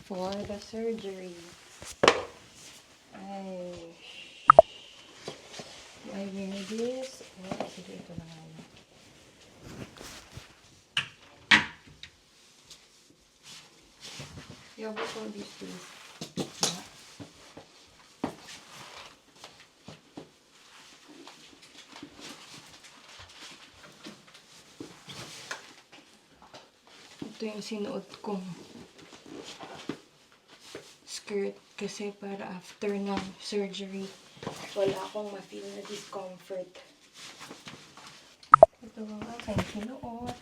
For the surgery. Ay, do I wear this? Oh, sige, ito na nga yun. Yeah, what's all these things? Ito yung sinuot kong skirt kasi para after ng surgery wala akong ma-feel na discomfort. Ito ang aking sinuot.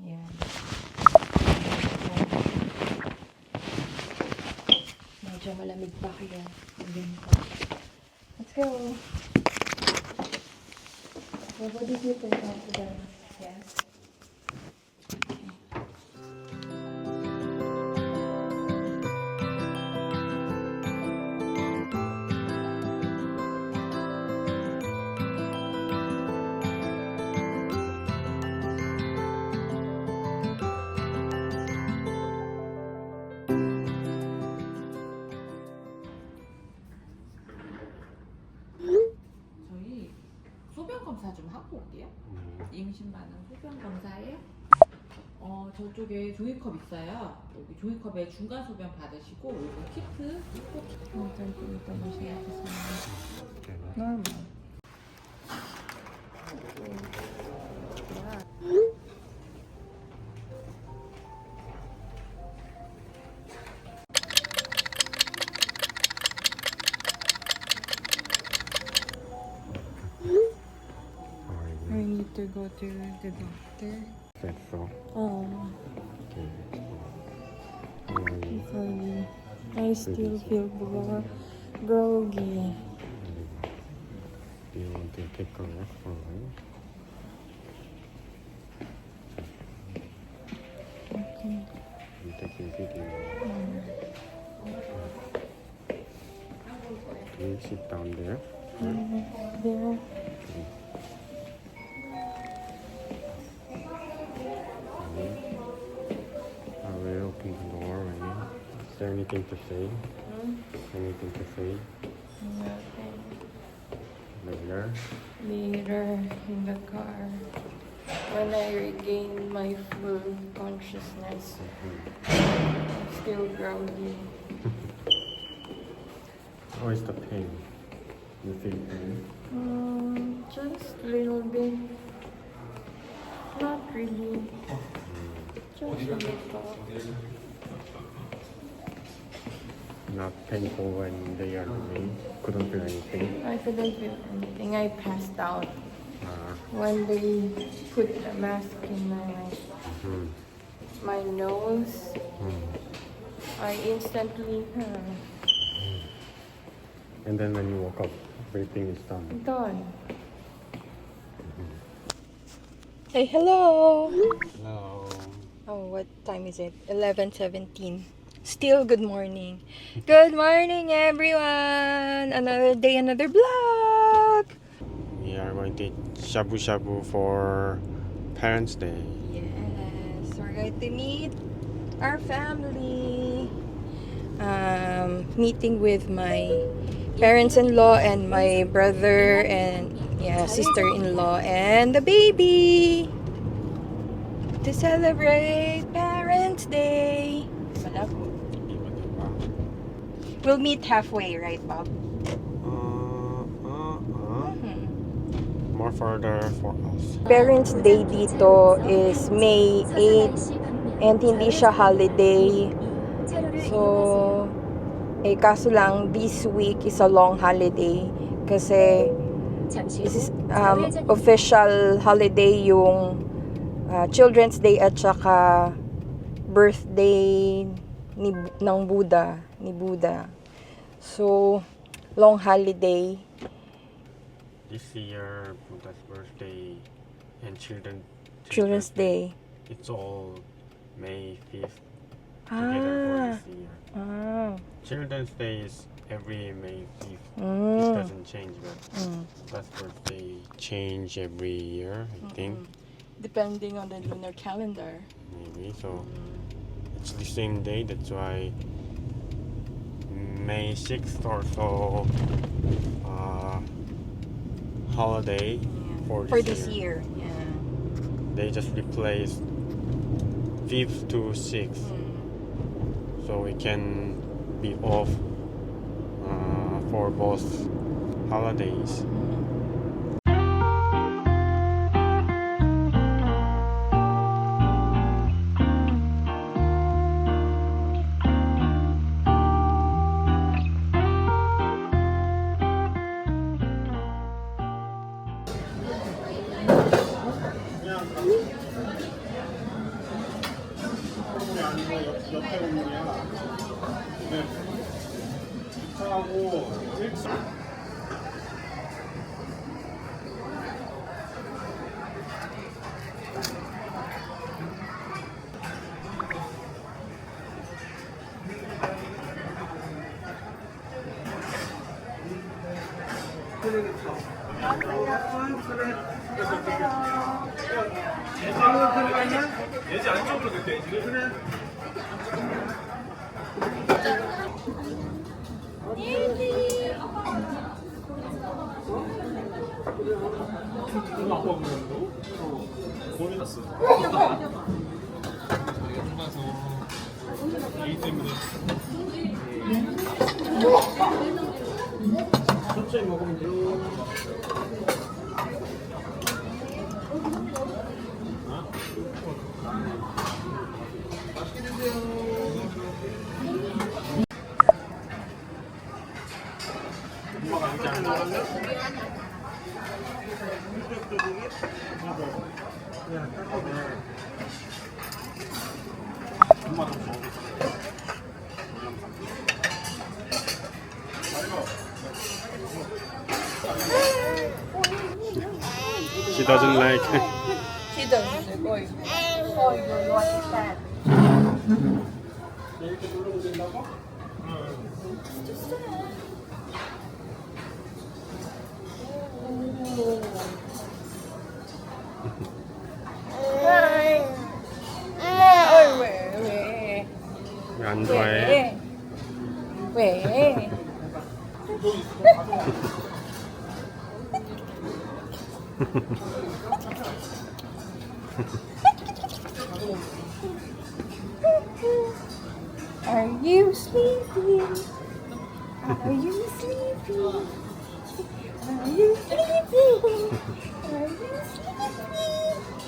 Yan. Medyo malamig pa kaya ganito. Let's go! What did you turn on to the yes? 저희 소변 검사 좀 하고 올게요. 임신 반응 소변 검사에 저쪽에 종이컵 있어요. 여기 종이컵에 중간 소변 받으시고 이거 키트 꼭 Normal. I need to go to the doctor. That's so. Oh, Okay. sorry. I still feel groggy. Do you want to take a rest for a while? Okay. You take a video. You sit down there. There. I will open the door right now. Is there anything to say? Anything to say? Nothing. Later. Later in the car. When I regain my full consciousness, I'm still groggy. How is the pain? You feel pain? Just a little bit. Not really. Just a little. Not painful when they are doing. Couldn't feel anything. I couldn't feel anything. I passed out. Ah. When they put the mask in Hmm. my nose, Hmm. I instantly And then when you woke up, everything is done. done. Hey, hello. Hello. Oh, what time is it? 11:17. Still good morning. Good morning, everyone. Another day, another vlog. We are going to eat shabu shabu for Parents' Day. Yes, we're going to meet our family. Meeting with my parents-in-law and my brother and sister-in-law and the baby to celebrate Parents' Day. We'll meet halfway, right, Bob? More further for us. Parents' Day dito is May 8 and hindi siya holiday. So, kaso lang, this week is a long holiday kasi this is official holiday yung Children's Day at saka birthday ng Buddha, ni Buddha. So, long holiday. this year Buddha's birthday and Children's Day. It's all May 5th together for Ah. this year. Ah. Children's Day is every May 5th. It Mm. doesn't change, but Mm. Buddha's birthday change every year, I think. Depending on the lunar calendar. Maybe so. It's the same day. That's why May 6th or so holiday for this year. Yeah. They just replaced 5th to 6th, so we can be off for both holidays. 옆에 건물이야. 네. 차하고 1층. 예지 안쪽으로 넣게. 그래. 아빠 보는다고? 거기 났어. 저희가 좁아서 이 때문에. 천천히 먹으면 돼요. 맛있게 드세요. 엄마가 이렇게 안 좋아하네? 그냥 닦아내. 엄마도 먹어. She doesn't like. She doesn't. Oy. Oy, what is that? 이렇게 누르면 된다고? Oy, 왜? 왜 안 좋아해? 왜? Are you sleeping? Are you sleeping? Are you sleeping? Are you sleeping?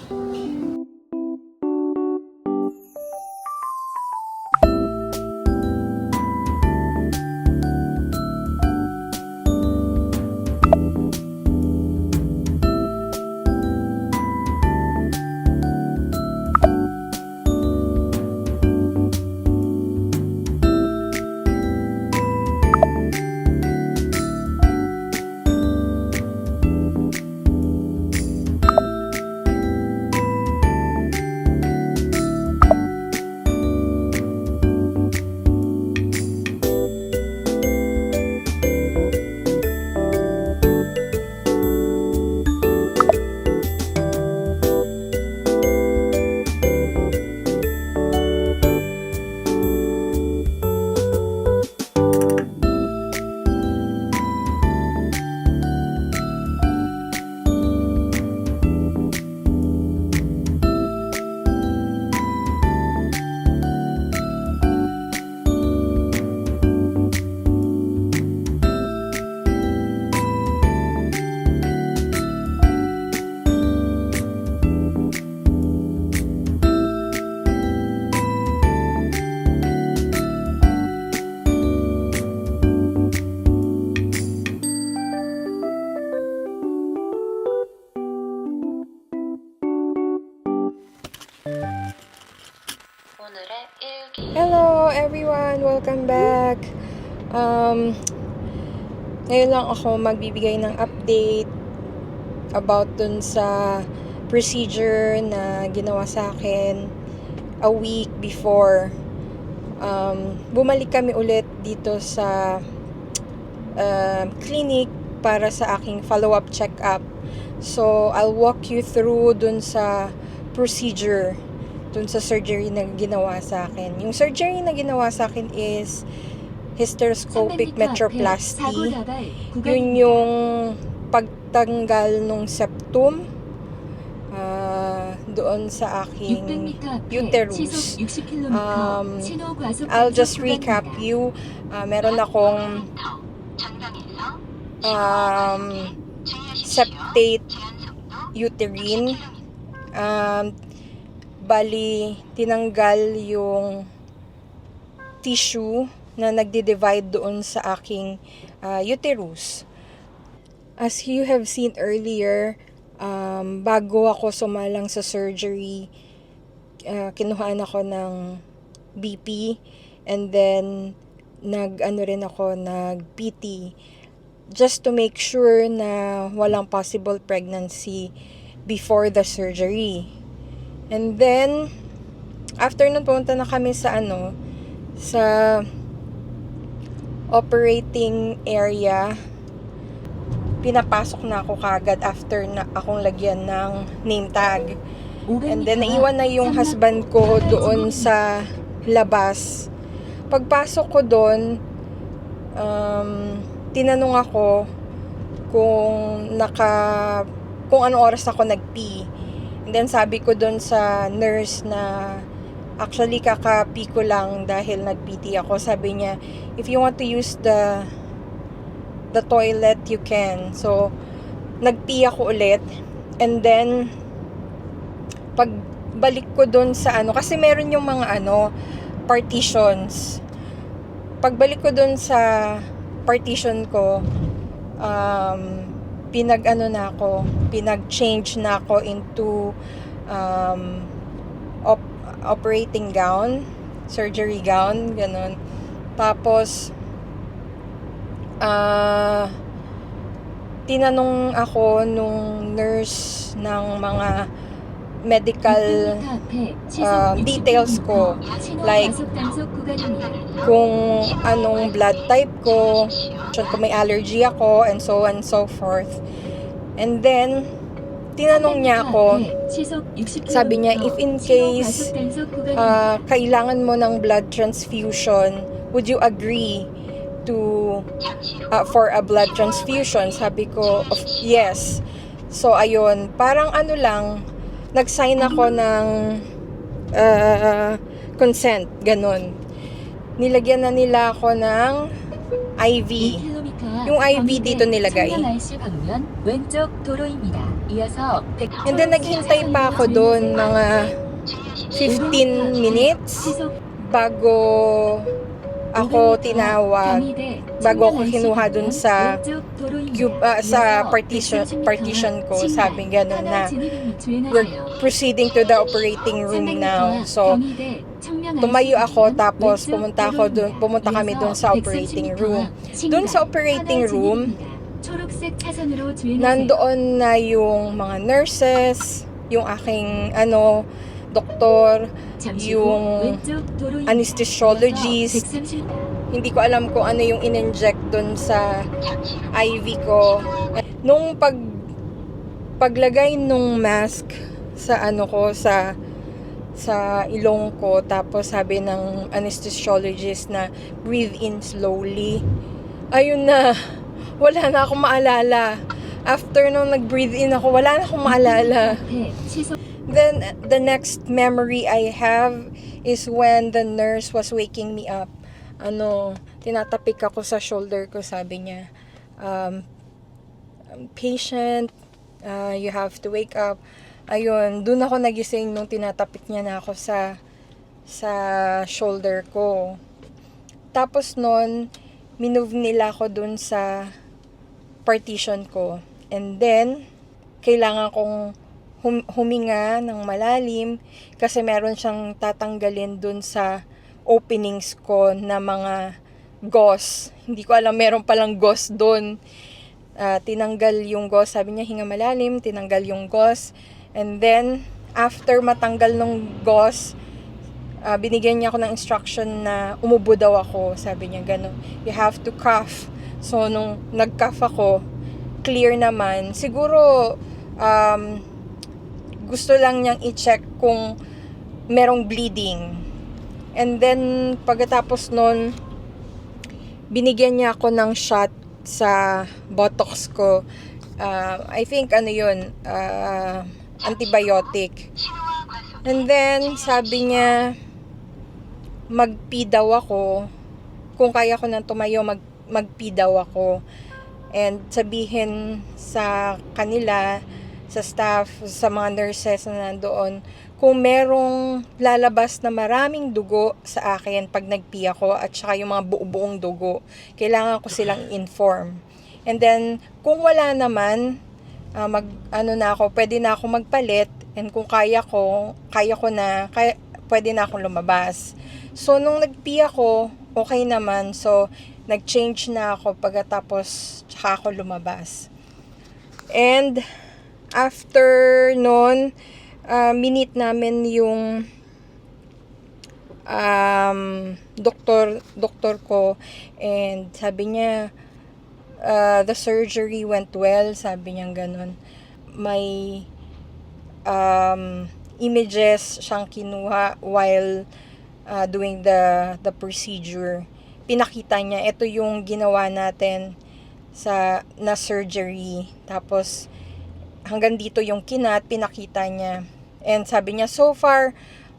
Hello everyone! Welcome back! Ngayon lang ako magbibigay ng update about dun sa procedure na ginawa sa akin a week before. Bumalik kami ulit dito sa clinic para sa aking follow-up check-up. So, I'll walk you through dun sa procedure, dun sa surgery na ginawa sa akin. Yung surgery na ginawa sa akin is hysteroscopic metroplasty. Yun yung pagtanggal nung septum doon sa aking uterus. I'll just recap you. Meron akong septate uterine. Bali, tinanggal yung tissue na nagdi-divide doon sa aking uterus. As you have seen earlier, bago ako sumalang sa surgery, kinuhaan ako ng BP, and then nag-PT just to make sure na walang possible pregnancy before the surgery. And then after nun, pumunta na kami sa sa operating area. Pinapasok na ako kagad after na akong lagyan ng name tag. And then naiwan na yung husband ko doon sa labas. Pagpasok ko doon, tinanong ako kung anong oras ako nag-pee. And then sabi ko doon sa nurse na actually kaka-pee ko lang dahil nag-PT ako. Sabi niya, if you want to use the toilet, you can. So, nag-pee ako ulit. And then, pagbalik ko doon sa kasi meron yung mga partitions. Pagbalik ko doon sa partition ko, pinag-change na ako into operating gown, surgery gown, ganun. Tapos, tinanong ako nung nurse ng mga medical details ko, like kung anong blood type ko, kung may allergy ako, and so on and so forth. And then tinanong niya ako, sabi niya, if in case kailangan mo ng blood transfusion, would you agree to for a blood transfusion? Sabi ko, yes. So ayun, parang lang, nag-sign ako ng consent, ganun. Nilagyan na nila ako ng IV. Yung IV dito nilagay. And then naghintay pa ako doon mga 15 minutes bago ako tinawag, bago ako kinuha dun sa partition ko. Sabi gano'n na, we're proceeding to the operating room now. So, tumayo ako, tapos pumunta kami dun sa operating room. Dun sa operating room, nandoon na yung mga nurses, yung aking doktor, yung anesthesiologist. Hindi ko alam kung ano yung in-inject dun sa IV ko. Nung paglagay nung mask sa sa ilong ko, tapos sabi ng anesthesiologist na breathe in slowly. Ayun na, wala na akong maalala. After nung nag-breathe in ako, wala na akong maalala. Then, the next memory I have is when the nurse was waking me up. Tinatapik ako sa shoulder ko, sabi niya, patient, you have to wake up. Ayun, dun ako nagising nung tinatapik niya na ako sa shoulder ko. Tapos nun, minove nila ako dun sa partition ko. And then, kailangan kong huminga ng malalim kasi meron siyang tatanggalin dun sa openings ko na mga gauze. Hindi ko alam, meron palang gauze dun. tinanggal yung gauze. Sabi niya, hinga malalim, tinanggal yung gauze. And then, after matanggal ng gauze, binigyan niya ako ng instruction na umubo daw ako. Sabi niya, gano'n. You have to cough. So, nung nag-cough ako, clear naman. Siguro, gusto lang niyang i-check kung merong bleeding. And then, pagkatapos nun, binigyan niya ako ng shot sa buttocks ko. I think, antibiotic. And then, sabi niya, mag-pee daw ako. Kung kaya ko nang tumayo, mag-pee daw ako. And sabihin sa kanila, sa staff, sa mga nurses na nandoon, kung merong lalabas na maraming dugo sa akin pag nag-pee ako, at saka yung mga buo-buong dugo, kailangan ko silang inform. And then, kung wala naman, pwede na ako magpalit, and kung pwede na akong lumabas. So, nung nag-pee ako, okay naman. So, nag-change na ako pagkatapos tsaka ako lumabas. And after nun, minute namin yung doktor ko, and sabi niya, the surgery went well, sabi niya ganun. May images siyang kinuha while doing the procedure. Pinakita niya, ito yung ginawa natin na surgery. Tapos, hanggang dito yung kinat, pinakita niya. And sabi niya, so far,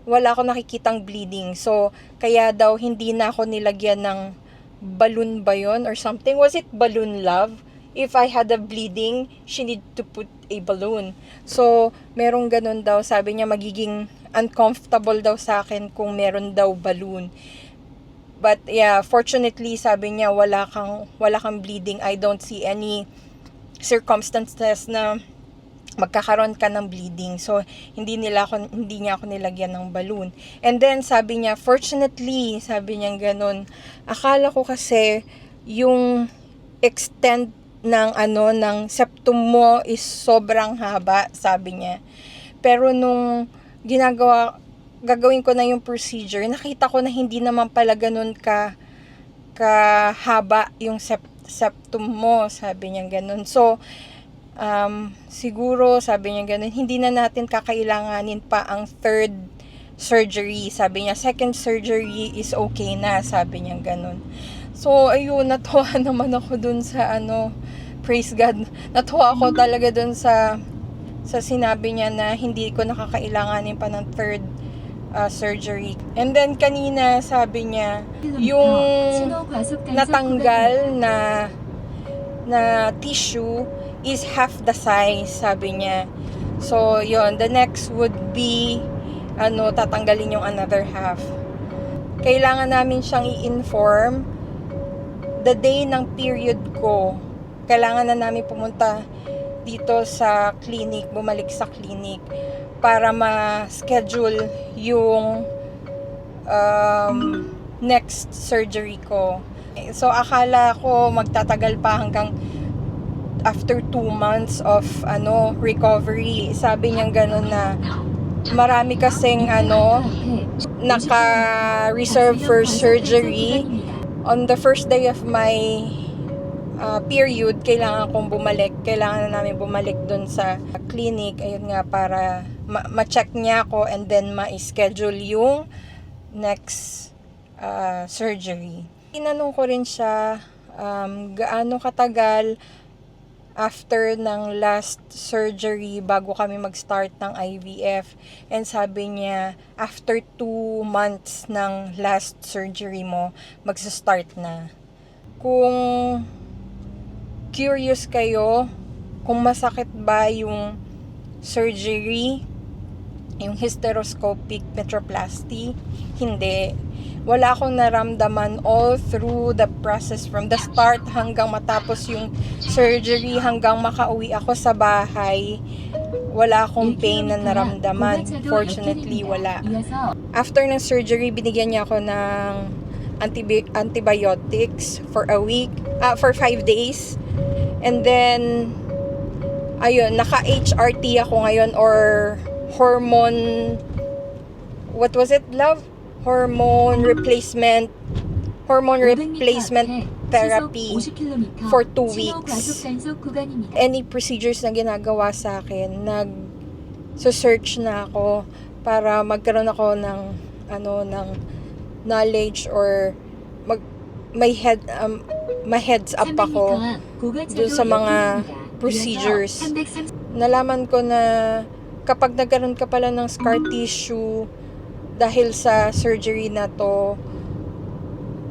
wala ako nakikitang bleeding. So, kaya daw, hindi na ako nilagyan ng balloon ba yun or something. Was it balloon love? If I had a bleeding, she need to put a balloon. So, merong ganun daw. Sabi niya, magiging uncomfortable daw sa akin kung meron daw balloon. But yeah, fortunately, sabi niya, wala kang bleeding. I don't see any circumstances na magkakaroon ka ng bleeding. So, hindi niya ako nilagyan ng balloon. And then, sabi niya, fortunately, sabi niya ganun, akala ko kasi yung extent ng septum mo is sobrang haba, sabi niya. Pero nung gagawin ko na yung procedure, nakita ko na hindi naman pala ganun kahaba yung septum mo, sabi niya ganun. So, siguro, sabi niya ganun, hindi na natin kakailanganin pa ang third surgery. Sabi niya, second surgery is okay na, sabi niya ganun. So, ayun, natuwa naman ako dun sa praise God. Natuwa ako talaga dun sa sinabi niya na hindi ko nakakailanganin pa ng third surgery. And then, kanina, sabi niya, yung natanggal na tissue is half the size, sabi niya. So, yon, the next would be, tatanggalin yung another half. Kailangan namin siyang i-inform the day ng period ko. Kailangan na namin pumunta dito sa clinic, bumalik sa clinic, para ma-schedule yung next surgery ko. So, akala ko magtatagal pa hanggang after 2 months of recovery. Sabi niya gano'n na marami kasing naka-reserve for surgery. On the first day of my period, kailangan na namin bumalik dun sa clinic. Ayun nga, para ma-check niya ako and then ma-schedule yung next surgery. Tinanong ko rin siya gaano katagal after ng last surgery bago kami mag-start ng IVF. And sabi niya, after 2 months ng last surgery mo, magsa-start na. Kung curious kayo kung masakit ba yung surgery, yung hysteroscopic metroplasty, hindi. Wala akong naramdaman all through the process, from the start hanggang matapos yung surgery, hanggang makauwi ako sa bahay. Wala akong pain na naramdaman. Fortunately, wala. After ng surgery, binigyan niya ako ng antibiotics for a week, for 5 days. And then, ayun, naka-HRT ako ngayon or hormone, what was it, love? Hormone replacement therapy for 2 weeks. Any procedures na ginagawa sa akin, nag-search na ako para magkaroon ako ng ng knowledge or may heads up ako dun sa mga procedures. Nalaman ko na kapag nagkaroon ka pala ng scar tissue dahil sa surgery na to,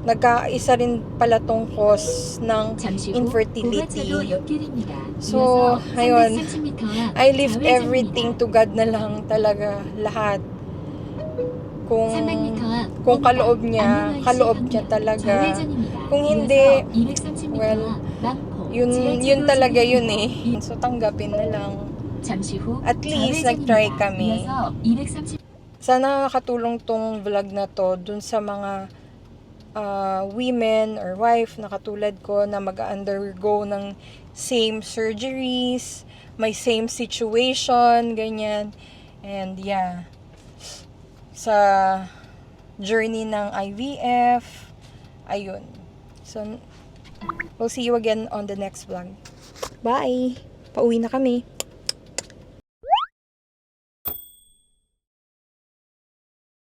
nagkaisa rin pala tong cause ng infertility. So, ayun, I leave everything to God na lang talaga, lahat. Kung kaloob niya talaga. Kung hindi, well, yun talaga yun eh. So, tanggapin na lang. At least, nag-try kami. Sana nakatulong tong vlog na to dun sa mga women or wife na katulad ko na mag-undergo ng same surgeries, may same situation, ganyan. And yeah, sa journey ng IVF, ayun. So, we'll see you again on the next vlog. Bye! Pauwi na kami.